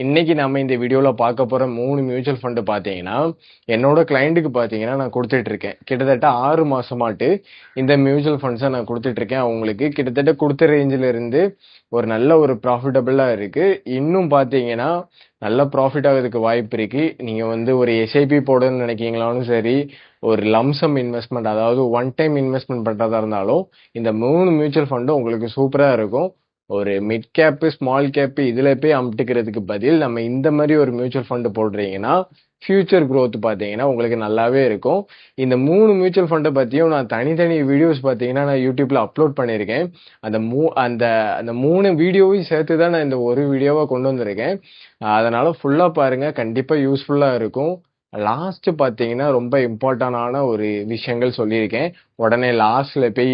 இன்னைக்கு நம்ம இந்த வீடியோல பார்க்க போற 3 மியூச்சுவல் ஃபண்ட் பாத்தீங்கன்னா, என்னோட கிளையண்ட்டுக்கு பாத்தீங்கன்னா நான் குடுத்துட்டு இருக்கேன். கிட்டத்தட்ட 6 மாசமாட்டு இந்த மியூச்சுவல் ஃபண்ட்ஸ நான் குடுத்துட்டு இருக்கேன். அவங்களுக்கு கிட்டத்தட்ட குடுத்த ரேஞ்சில இருந்து ஒரு நல்ல ஒரு ப்ராஃபிட்டபிளா இருக்கு. இன்னும் பாத்தீங்கன்னா, நல்ல ப்ராஃபிட் ஆகுறதுக்கு வாய்ப்பு இருக்கு. நீங்க வந்து ஒரு எஸ்ஐபி போடணும்னு நினைக்கிறீங்களாலும் சரி, ஒரு லம்சம் இன்வெஸ்ட்மெண்ட் அதாவது ஒன் டைம் இன்வெஸ்ட்மெண்ட் பண்றதா இருந்தாலும், இந்த 3 மியூச்சுவல் ஃபண்டும் உங்களுக்கு சூப்பரா இருக்கும். ஒரு மிட் கேப், ஸ்மால் கேப் இதுல போய் அமுட்டுக்கிறதுக்கு பதில் நம்ம இந்த மாதிரி ஒரு மியூச்சுவல் ஃபண்ட் போடுறீங்கன்னா ஃபியூச்சர் growth பாத்தீங்கன்னா உங்களுக்கு நல்லாவே இருக்கும். இந்த 3 மியூச்சுவல் ஃபண்டை பத்தியும் நான் தனித்தனி வீடியோஸ் பாத்தீங்கன்னா நான் யூடியூப்ல அப்லோட் பண்ணியிருக்கேன். அந்த அந்த 3 வீடியோவையும் சேர்த்து தான் நான் இந்த ஒரு வீடியோவா கொண்டு வந்திருக்கேன். அதனால ஃபுல்லா பாருங்க, கண்டிப்பா யூஸ்ஃபுல்லா இருக்கும். லாஸ்ட் பாத்தீங்கன்னா ரொம்ப இம்பார்ட்டன்டான ஒரு விஷயங்கள் சொல்லியிருக்கேன். உடனே லாஸ்ட்ல போய்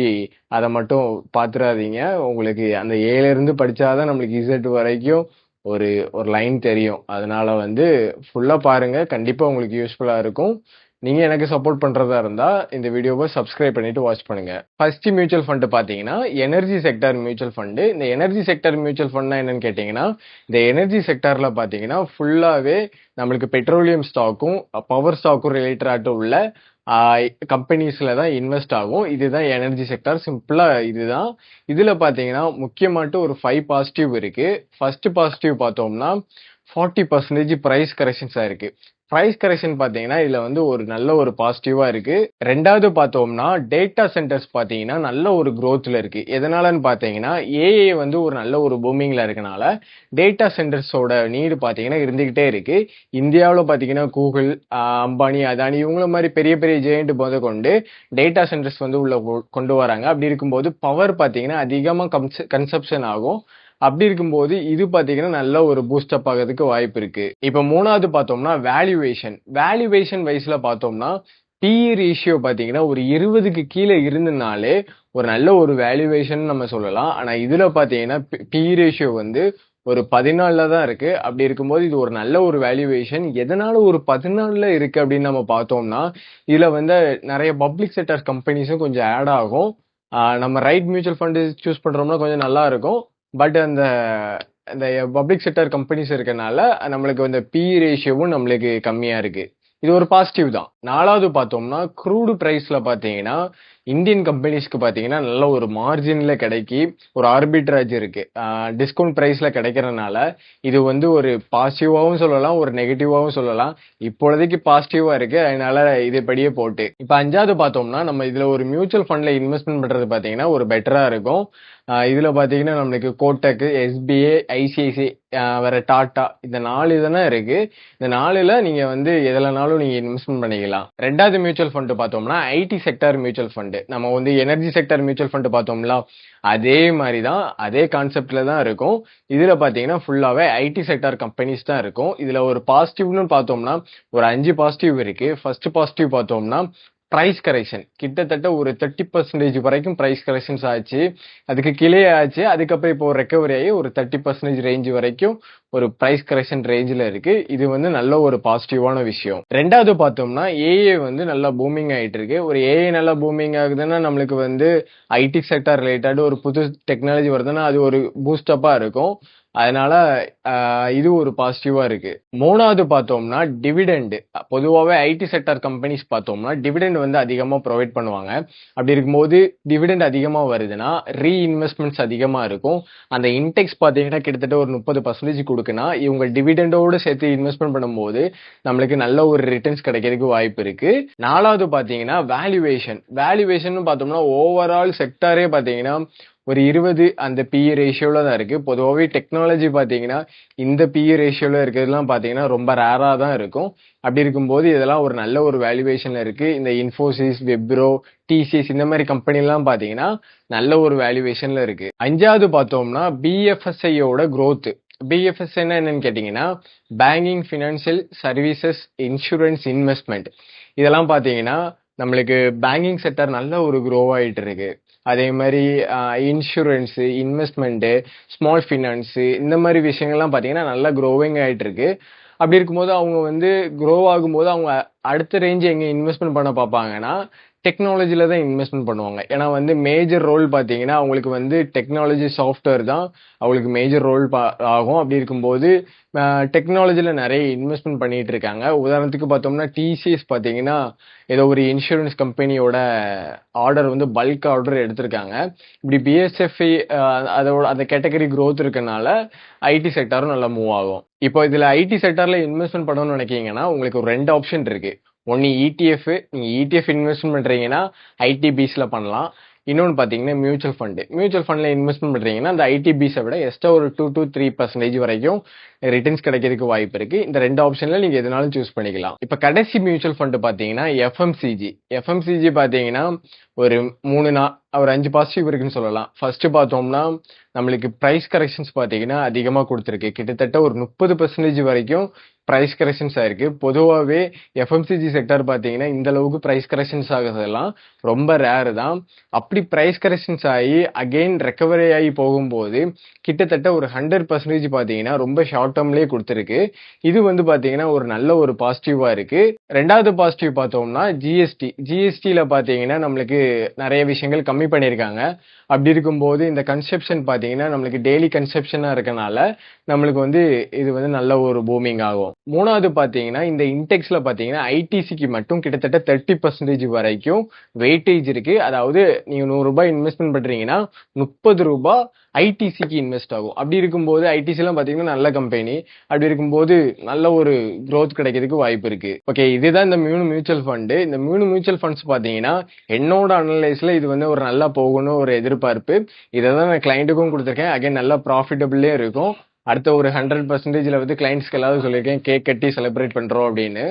அதை மட்டும் பாத்துறாதீங்க. உங்களுக்கு அந்த ஏல இருந்து படிச்சாதான் நம்மளுக்கு இசட் வரைக்கும் ஒரு ஒரு லைன் தெரியும். அதனால வந்து ஃபுல்லா பாருங்க, கண்டிப்பா உங்களுக்கு யூஸ்ஃபுல்லா இருக்கும். நீங்க எனக்கு சப்போர்ட் பண்றதா இருந்தா இந்த வீடியோவை சப்ஸ்கிரைப் பண்ணிட்டு வாட்ச் பண்ணுங்க. ஃபர்ஸ்ட் மியூச்சுவல் ஃபண்ட் பாத்தீங்கன்னா எனர்ஜி செக்டார் மியூச்சுவல் ஃபண்ட். இந்த எனர்ஜி செக்டார் மியூச்சுவல் ஃபண்ட்னா என்னன்னு கேட்டீங்கன்னா, இந்த எனர்ஜி செக்டார்ல பாத்தீங்கன்னா ஃபுல்லாவே நம்மளுக்கு பெட்ரோலியம் ஸ்டாக்கும் பவர் ஸ்டாக்கும் ரிலேட்டட் உள்ள கம்பெனிஸ்ல தான் இன்வெஸ்ட் ஆகும். இதுதான் எனர்ஜி செக்டார். சிம்பிளா இதுதான். இதுல பாத்தீங்கன்னா முக்கியமாட்டு ஒரு 5 பாசிட்டிவ் இருக்கு. ஃபர்ஸ்ட் பாசிட்டிவ் பார்த்தோம்னா 40% பிரைஸ் கரெக்ஷன்ஸ் ஆயிருக்கு. பிரைஸ் கரெக்ஷன் பாத்தீங்கன்னா இதுல வந்து ஒரு நல்ல ஒரு பாசிட்டிவா இருக்கு. ரெண்டாவது பார்த்தோம்னா டேட்டா சென்டர்ஸ் பாத்தீங்கன்னா நல்ல ஒரு growthல இருக்கு. எதனாலன்னு பாத்தீங்கன்னா ஏஐ வந்து ஒரு நல்ல ஒரு பூமிங்ல இருக்கனால டேட்டா சென்டர்ஸோட நீடு பாத்தீங்கன்னா இருந்துகிட்டே இருக்கு. இந்தியாவுல பாத்தீங்கன்னா கூகுள், அம்பானி, அதானி இவங்கள மாதிரி பெரிய பெரிய ஜெயண்ட் முத கொண்டு டேட்டா சென்டர்ஸ் வந்து உள்ள கொண்டு வராங்க. அப்படி இருக்கும்போது பவர் பாத்தீங்கன்னா அதிகமா கன்சப்ஷன் ஆகும். அப்படி இருக்கும்போது இது பாத்தீங்கன்னா நல்ல ஒரு பூஸ்டப் ஆகிறதுக்கு வாய்ப்பு இருக்கு. இப்ப மூணாவது பார்த்தோம்னா வேல்யூவேஷன் வைஸ்ல பார்த்தோம்னா PE ரேஷியோ பாத்தீங்கன்னா ஒரு 20க்கு கீழே இருந்தனாலே ஒரு நல்ல ஒரு வேல்யூவேஷன் நம்ம சொல்லலாம். ஆனா இதுல பாத்தீங்கன்னா PE ரேஷியோ வந்து ஒரு 14ல தான் இருக்கு. அப்படி இருக்கும்போது இது ஒரு நல்ல ஒரு வேல்யூவேஷன். எதனால ஒரு 14ல இருக்கு அப்படின்னு நம்ம பார்த்தோம்னா, இதுல வந்து நிறைய பப்ளிக் செக்டர் கம்பெனிஸும் கொஞ்சம் ஆட் ஆகும். நம்ம ரைட் மியூச்சுவல் ஃபண்ட் சூஸ் பண்றோம்னா கொஞ்சம் நல்லா இருக்கும். பட் அந்த அந்த பப்ளிக் செக்டர் கம்பெனிஸ் இருக்கனால நம்மளுக்கு வந்து PE ரேஷியோவும் நம்மளுக்கு கம்மியா இருக்கு. இது ஒரு பாசிட்டிவ் தான். நாலாவது பார்த்தோம்னா க்ரூடு பிரைஸ்ல பாத்தீங்கன்னா இந்தியன் கம்பெனிஸ்க்கு பாத்தீங்கன்னா நல்ல ஒரு மார்ஜின்ல கிடைக்கி ஒரு ஆர்பிட்ராஜ் இருக்கு. டிஸ்கவுண்ட் பிரைஸ்ல கிடைக்கிறதுனால இது வந்து ஒரு பாசிட்டிவாவும் சொல்லலாம், ஒரு நெகட்டிவாவும் சொல்லலாம். இப்பொழுதைக்கு பாசிட்டிவா இருக்கு. அதனால இதுபடியே போட்டு இப்ப அஞ்சாவது பார்த்தோம்னா நம்ம இதுல ஒரு மியூச்சுவல் ஃபண்ட்ல இன்வெஸ்ட்மெண்ட் பண்றது பாத்தீங்கன்னா ஒரு பெட்டரா இருக்கும். இதுல பாத்தீங்கன்னா நம்மளுக்கு கோட்டக், SBI, ICICI, வேற டாடா இந்த 4 இதுதான் இருக்கு. இந்த 4ல நீங்க வந்து எதுலனாலும் நீங்க இன்வெஸ்ட்மெண்ட் பண்ணிக்கலாம். ரெண்டாவது மியூச்சுவல் ஃபண்ட் பார்த்தோம்னா ஐடி செக்டார் மியூச்சுவல் ஃபண்ட். நம்ம வந்து எனர்ஜி செக்டார் மியூச்சுவல் ஃபண்ட் பார்த்தோம்ல, அதே மாதிரி தான், அதே கான்செப்ட்ல தான் இருக்கும். இதுல பாத்தீங்கன்னா ஃபுல்லாவே ஐடி செக்டார் கம்பெனிஸ் தான் இருக்கும். இதுல ஒரு பாசிட்டிவ்னு பார்த்தோம்னா ஒரு 5 பாசிட்டிவ் இருக்கு. ஃபர்ஸ்ட் பாசிட்டிவ் பார்த்தோம்னா பிரைஸ் கரெக்ஷன் கிட்டத்தட்ட ஒரு 30% வரைக்கும் பிரைஸ் கரெக்ஷன்ஸ் ஆச்சு. அதுக்கு கீழே ஆச்சு. அதுக்கப்புறம் இப்போ ரெக்கவரி ஆகி ஒரு 30% ரேஞ்ச் வரைக்கும் ஒரு பிரைஸ் கரெக்ஷன் ரேஞ்சில் இருக்கு. இது வந்து நல்ல ஒரு பாசிட்டிவான விஷயம். ரெண்டாவது பார்த்தோம்னா ஏஏ வந்து நல்லா பூமிங் ஆயிட்டு இருக்கு. ஒரு ஏஏ நல்லா பூமிங் ஆகுதுன்னா நம்மளுக்கு வந்து ஐடி செக்டார் ரிலேட்டட் ஒரு புது டெக்னாலஜி வருதுன்னா அது ஒரு பூஸ்டப்பா இருக்கும். அதனால இது ஒரு பாசிட்டிவா இருக்கு. மூணாவது பார்த்தோம்னா டிவிடெண்ட். பொதுவாகவே ஐடி செக்டார் கம்பெனிஸ் பார்த்தோம்னா டிவிடெண்ட் வந்து அதிகமா ப்ரொவைட் பண்ணுவாங்க. அப்படி இருக்கும்போது டிவிடெண்ட் அதிகமா வருதுன்னா ரீஇன்வெஸ்ட்மெண்ட்ஸ் அதிகமா இருக்கும். அந்த இன்டெக்ஸ் பார்த்தீங்கன்னா கிட்டத்தட்ட ஒரு 30% கொடுக்குன்னா இவங்க டிவிடெண்டோடு சேர்த்து இன்வெஸ்ட்மெண்ட் பண்ணும்போது நம்மளுக்கு நல்ல ஒரு ரிட்டர்ன்ஸ் கிடைக்கிறதுக்கு வாய்ப்பு இருக்கு. நாலாவது பார்த்தீங்கன்னா வேல்யூவேஷன் பார்த்தோம்னா ஓவரால் செக்டாரே பார்த்தீங்கன்னா ஒரு 20 அந்த PE ரேஷியோல தான் இருக்கு. பொதுவாகவே டெக்னாலஜி பாத்தீங்கன்னா இந்த PE ரேஷியோல இருக்கிறதுலாம் பாத்தீங்கன்னா ரொம்ப ரேரா தான் இருக்கும். அப்படி இருக்கும்போது இதெல்லாம் ஒரு நல்ல ஒரு வேல்யூவேஷன்ல இருக்கு. இந்த இன்ஃபோசிஸ், விப்ரோ, TCS இந்த மாதிரி கம்பெனி எல்லாம் பாத்தீங்கன்னா நல்ல ஒரு வேல்யூவேஷன்ல இருக்கு. அஞ்சாவது பார்த்தோம்னா BFSIயோட growth. BFSI என்னன்னு கேட்டீங்கன்னா banking, financial services, insurance, investment. இதெல்லாம் பாத்தீங்கன்னா நம்மளுக்கு பேங்கிங் செக்டர் நல்ல ஒரு க்ரோ ஆயிட்டு இருக்கு. அதே மாதிரி இன்சூரன்ஸ், இன்வெஸ்ட்மெண்ட், ஸ்மால் ஃபினான்ஸ் இந்த மாதிரி விஷயங்கள்லாம் பாத்தீங்கன்னா நல்லா க்ரோவிங் ஆயிட்டு இருக்கு. அப்படி இருக்கும்போது அவங்க வந்து க்ரோ ஆகும்போது அவங்க அடுத்த ரேஞ்ச் எங்க இன்வெஸ்ட்மெண்ட் பண்ண பார்ப்பாங்கன்னா டெக்னாலஜில தான் இன்வெஸ்ட்மெண்ட் பண்ணுவாங்க. ஏன்னா வந்து மேஜர் ரோல் பார்த்தீங்கன்னா, அவங்களுக்கு வந்து டெக்னாலஜி சாஃப்ட்வேர் தான் அவங்களுக்கு மேஜர் ரோல் ஆகும். அப்படி இருக்கும்போது டெக்னாலஜில நெறைய இன்வெஸ்ட்மெண்ட் பண்ணிட்டு இருக்காங்க. உதாரணத்துக்கு பார்த்தோம்னா, டிசிஎஸ் பார்த்தீங்கன்னா, ஏதோ ஒரு இன்சூரன்ஸ் கம்பெனியோட ஆர்டர் வந்து பல்க் ஆர்டர் எடுத்திருக்காங்க. இப்படி பிஎஸ்எஃப்ஐ அதோட அந்த கேட்டகரி குரோத் இருக்கனால, ஐடி செக்டாரும் நல்லா மூவ் ஆகும். இப்போ இதுல ஐடி செக்டார்ல இன்வெஸ்ட்மெண்ட் பண்ணணும்னு நினைக்கிறீங்கன்னா, உங்களுக்கு ஒரு 2 ஆப்ஷன் இருக்கு. ஒன்னு இடிஎஃப். நீங்க இடிஎஃப் இன்வெஸ்ட்மெண்ட் பண்றீங்கன்னா ஐடிபிஸ்ல பண்ணலாம். இன்னொன்னு பாத்தீங்கன்னா மியூச்சுவல் ஃபண்ட். மியூச்சுவல் ஃபண்ட்ல இன்வெஸ்ட்மெண்ட் பண்றீங்கன்னா அந்த ஐடிபிஸை விட எக்ஸ்ட்ரா ஒரு 2 to 3% வரைக்கும் ரிட்டர்ன்ஸ் கிடைக்கிறதுக்கு வாய்ப்பு இருக்கு. இந்த 2 ஆப்ஷன்ல நீங்க எதுனாலும் சூஸ் பண்ணிக்கலாம். இப்ப கடைசி மியூச்சுவல் ஃபண்ட் பாத்தீங்கன்னா எஃப்எம்சிஜி. எஃப்எம்சிஜி பாத்தீங்கன்னா ஒரு 5 பாசிட்டிவ் இருக்குன்னு சொல்லலாம். ஃபர்ஸ்ட் பார்த்தோம்னா நம்மளுக்கு பிரைஸ் கரெக்ஷன்ஸ் பாத்தீங்கன்னா அதிகமா கொடுத்துருக்கு. கிட்டத்தட்ட ஒரு 30% வரைக்கும் பிரைஸ் கரெக்ஷன்ஸ் ஆயிருக்கு. பொதுவாகவே எஃப்எம்சிஜி செக்டர் பார்த்தீங்கன்னா இந்த அளவுக்கு பிரைஸ் கரெக்ஷன்ஸ் ஆகுறதெல்லாம் ரொம்ப ரேர் தான். அப்படி பிரைஸ் கரெக்ஷன்ஸ் ஆகி அகெயின் ரெக்கவரி ஆகி போகும்போது கிட்டத்தட்ட ஒரு 100% பார்த்தீங்கன்னா ரொம்ப ஷார்ட் டேர்ம்லேயே கொடுத்துருக்கு. இது வந்து பார்த்தீங்கன்னா ஒரு நல்ல ஒரு பாசிட்டிவா இருக்கு. ரெண்டாவது பாசிட்டிவ் பார்த்தோம்னா ஜிஎஸ்டி. ஜிஎஸ்டியில் பார்த்தீங்கன்னா நம்மளுக்கு நிறைய விஷயங்கள் கம்மி பண்ணியிருக்காங்க. அப்படி இருக்கும்போது இந்த கன்செப்ஷன் பார்த்தீங்கன்னா நம்மளுக்கு டெய்லி கன்செப்ஷனாக இருக்கனால நம்மளுக்கு வந்து இது வந்து நல்ல ஒரு பூமிங் ஆகும். மூணாவது பார்த்தீங்கன்னா இந்த இன்டெக்ஸ்ல பார்த்தீங்கன்னா ஐடிசிக்கு மட்டும் கிட்டத்தட்ட 30% வரைக்கும் வெயிட்டேஜ் இருக்கு. அதாவது நீங்க ₹100 இன்வெஸ்ட்மெண்ட் பண்றீங்கன்னா ₹30 ஐடிசிக்கு இன்வெஸ்ட் ஆகும். அப்படி இருக்கும்போது ஐடிசிலாம் பார்த்தீங்கன்னா நல்ல கம்பெனி. அப்படி இருக்கும்போது நல்ல ஒரு growth கிடைக்கிறதுக்கு வாய்ப்பு இருக்கு. ஓகே, இதுதான் இந்த 3 மியூச்சுவல் ஃபண்டு. இந்த 3 மியூச்சுவல் ஃபண்ட்ஸ் பார்த்தீங்கன்னா என்னோட அனலைஸ்ல இது வந்து ஒரு நல்லா போகணும் ஒரு எதிர்பார்ப்பு. இதை தான் நான் கிளைண்ட்டுக்கும் கொடுத்துருக்கேன். அகைன் நல்லா ப்ராஃபிட்டபிளே இருக்கும். அடுத்த ஒரு 100%ல வந்து கிளைண்ட்ஸ்க்கு எல்லாரும் சொல்லியிருக்கேன் கேக் கட்டி செலிப்ரேட் பண்றோம் அப்படின்னு.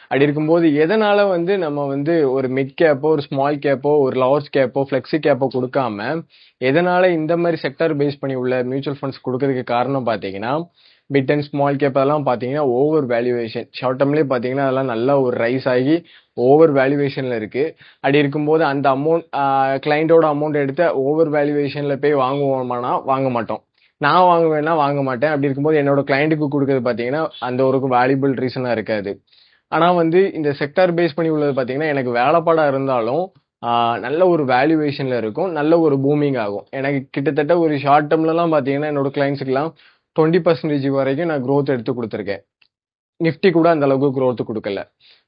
அப்படி இருக்கும்போது எதனால வந்து நம்ம வந்து ஒரு மிட் கேப்போ ஒரு ஸ்மால் கேப்போ ஒரு லார்ஜ் கேப்போ ஃபிளெக்ஸி கேப்போ கொடுக்காம எதனால இந்த மாதிரி செக்டர் பேஸ் பண்ணி உள்ள மியூச்சுவல் ஃபண்ட்ஸ் கொடுக்கறதுக்கு காரணம் பார்த்தீங்கன்னா மிட் அண்ட் ஸ்மால் கேப் அதெல்லாம் பார்த்தீங்கன்னா ஓவர் வேல்யூவேஷன் ஷார்ட் டேர்ம்லேயே பார்த்தீங்கன்னா அதெல்லாம் நல்லா ஒரு ரைஸ் ஆகி ஓவர் வேல்யூவேஷன்ல இருக்கு. அப்படி இருக்கும்போது அந்த அமௌண்ட் கிளைண்டோட அமௌண்ட் எடுத்து ஓவர் வேல்யூவேஷன்ல போய் வாங்குவோமானா வாங்க மாட்டோம். நான் வாங்குவேன்னா வாங்க மாட்டேன். அப்படி இருக்கும்போது என்னோட கிளைண்ட்டுக்கு கொடுக்கறது பார்த்தீங்கன்னா அந்த ஒரு வேல்யூபிள் ரீசனா இருக்காது. ஆனா வந்து இந்த செக்டார் பேஸ் பண்ணி உள்ளது பார்த்தீங்கன்னா எனக்கு வேலைப்பாடா இருந்தாலும் நல்ல ஒரு வேல்யூவேஷன்ல இருக்கும். நல்ல ஒரு பூமிங் ஆகும். எனக்கு கிட்டத்தட்ட ஒரு ஷார்ட் டேர்ம்லலாம் பார்த்தீங்கன்னா என்னோட கிளைண்ட்ஸுக்குலாம் 20% வரைக்கும் நான் growth எடுத்து கொடுத்துருக்கேன். நிஃப்டி கூட அந்த அளவுக்கு growth கொடுக்கல.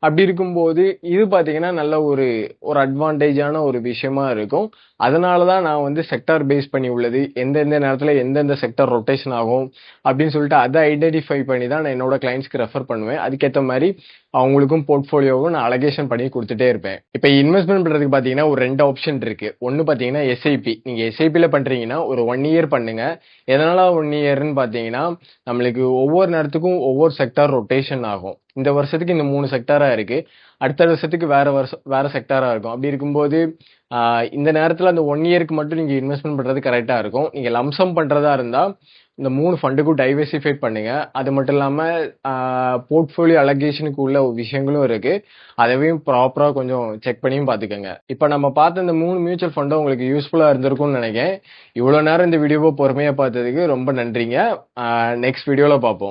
அப்படி இருக்கும்போது இது பார்த்தீங்கன்னா நல்ல ஒரு ஒரு அட்வான்டேஜான ஒரு விஷயமா இருக்கும். அதனால தான் நான் வந்து செக்டார் பேஸ் பண்ணி உள்ளது எந்தெந்த நேரத்தில் எந்தெந்த செக்டார் ரொட்டேஷன் ஆகும் அப்படின்னு சொல்லிட்டு அதை ஐடென்டிஃபை பண்ணி தான் நான் என்னோட கிளைண்ட்ஸ்க்கு ரெஃபர் பண்ணுவேன். அதுக்கேற்ற மாதிரி அவங்களுக்கும் போர்ட்ஃபோலியோவும் நான் அலகேஷன் பண்ணி கொடுத்துட்டே இருப்பேன். இப்போ இன்வெஸ்ட்மெண்ட் பண்றதுக்கு பார்த்தீங்கன்னா ஒரு 2 ஆப்ஷன் இருக்கு. ஒன்று பார்த்தீங்கன்னா எஸ்ஐபி. நீங்க எஸ்ஐபியில் பண்றீங்கன்னா ஒரு 1 இயர் பண்ணுங்க. எதனால 1 இயர்னு பார்த்தீங்கன்னா நம்மளுக்கு ஒவ்வொரு நேரத்துக்கும் ஒவ்வொரு செக்டார் ரொட்டேஷன் ஆகும். இந்த வருஷத்துக்கு இந்த 3 செக்டாரா இருக்கு. அடுத்த வருஷத்துக்கு வேற செக்டாரா இருக்கும். அப்படி இருக்கும்போது இந்த நேரத்தில் அந்த 1 இயருக்கு மட்டும் நீங்க இன்வெஸ்ட்மெண்ட் பண்றது கரெக்டா இருக்கும். நீங்க லம்சம் பண்றதா இருந்தா இந்த 3 ஃபண்டுக்கும் டைவர்சிஃபை பண்ணுங்க. அது மட்டும் இல்லாம போர்ட்ஃபோலியோ அலகேஷனுக்கு உள்ள விஷயங்களும் இருக்கு. அதையும் ப்ராப்பரா கொஞ்சம் செக் பண்ணியும் பார்த்துக்கோங்க. இப்போ நம்ம பார்த்த இந்த 3 மியூச்சுவல் ஃபண்டும் உங்களுக்கு யூஸ்ஃபுல்லா இருந்திருக்கும்னு நினைக்கிறேன். இவ்வளவு நேரம் இந்த வீடியோவை பொறுமையா பார்த்ததுக்கு ரொம்ப நன்றிங்க. நெக்ஸ்ட் வீடியோல பார்ப்போம்.